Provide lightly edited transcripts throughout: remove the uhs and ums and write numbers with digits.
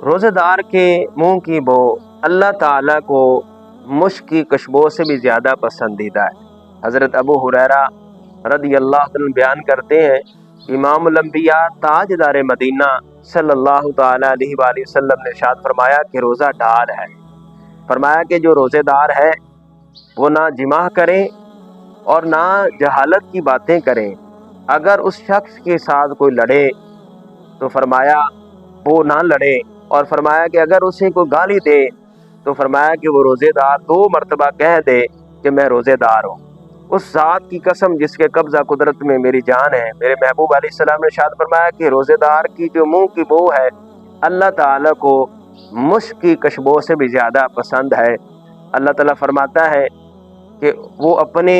روزے دار کے منہ کی بو اللہ تعالیٰ کو مشک کی خوشبو سے بھی زیادہ پسندیدہ ہے۔ حضرت ابو ہریرہ رضی اللہ عنہ بیان کرتے ہیں، امام الانبیاء تاجدار مدینہ صلی اللہ تعالیٰ علیہ وآلہ وسلم نے ارشاد فرمایا کہ روزہ ڈال ہے۔ فرمایا کہ جو روزے دار ہے وہ نہ جماع کریں اور نہ جہالت کی باتیں کریں۔ اگر اس شخص کے ساتھ کوئی لڑے تو فرمایا وہ نہ لڑے، اور فرمایا کہ اگر اسے کوئی گالی دے تو فرمایا کہ وہ روزے دار 2 مرتبہ کہہ دے کہ میں روزے دار ہوں۔ اس ذات کی قسم جس کے قبضہ قدرت میں میری جان ہے، میرے محبوب علیہ السلام نے ارشاد فرمایا کہ روزے دار کی جو منہ کی بو ہے اللہ تعالیٰ کو مشک کی خوشبو سے بھی زیادہ پسند ہے۔ اللہ تعالیٰ فرماتا ہے کہ وہ اپنے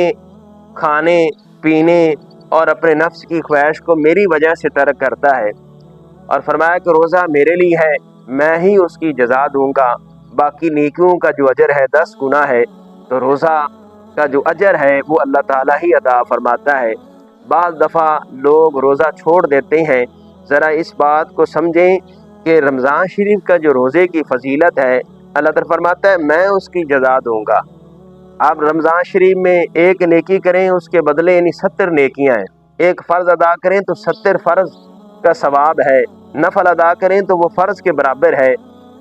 کھانے پینے اور اپنے نفس کی خواہش کو میری وجہ سے ترک کرتا ہے، اور فرمایا کہ روزہ میرے لیے ہے، میں ہی اس کی جزا دوں گا، باقی نیکیوں کا جو اجر ہے 10 گنا ہے، تو روزہ کا جو اجر ہے وہ اللہ تعالیٰ ہی عطا فرماتا ہے۔ بعض دفعہ لوگ روزہ چھوڑ دیتے ہیں، ذرا اس بات کو سمجھیں کہ رمضان شریف کا جو روزے کی فضیلت ہے اللہ تعالیٰ فرماتا ہے میں اس کی جزا دوں گا۔ آپ رمضان شریف میں ایک نیکی کریں اس کے بدلے یعنی 70 نیکیاں ہیں، ایک فرض ادا کریں تو 70 فرض کا ثواب ہے، نفل ادا کریں تو وہ فرض کے برابر ہے۔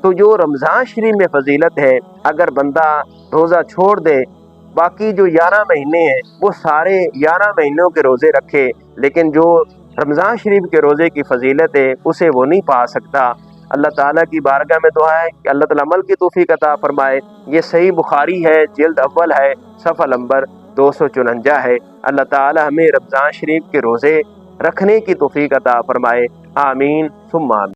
تو جو رمضان شریف میں فضیلت ہے، اگر بندہ روزہ چھوڑ دے، باقی جو 11 مہینے ہیں وہ سارے 11 مہینوں کے روزے رکھے، لیکن جو رمضان شریف کے روزے کی فضیلت ہے اسے وہ نہیں پا سکتا۔ اللہ تعالیٰ کی بارگاہ میں دعا ہے کہ اللہ تعالیٰ عمل کی توفیق عطا فرمائے۔ یہ صحیح بخاری ہے، جلد اول ہے، صفحہ نمبر 254 ہے۔ اللہ تعالیٰ ہمیں رمضان شریف کے روزے رکھنے کی توفیق عطا فرمائے، آمین ثم آمین۔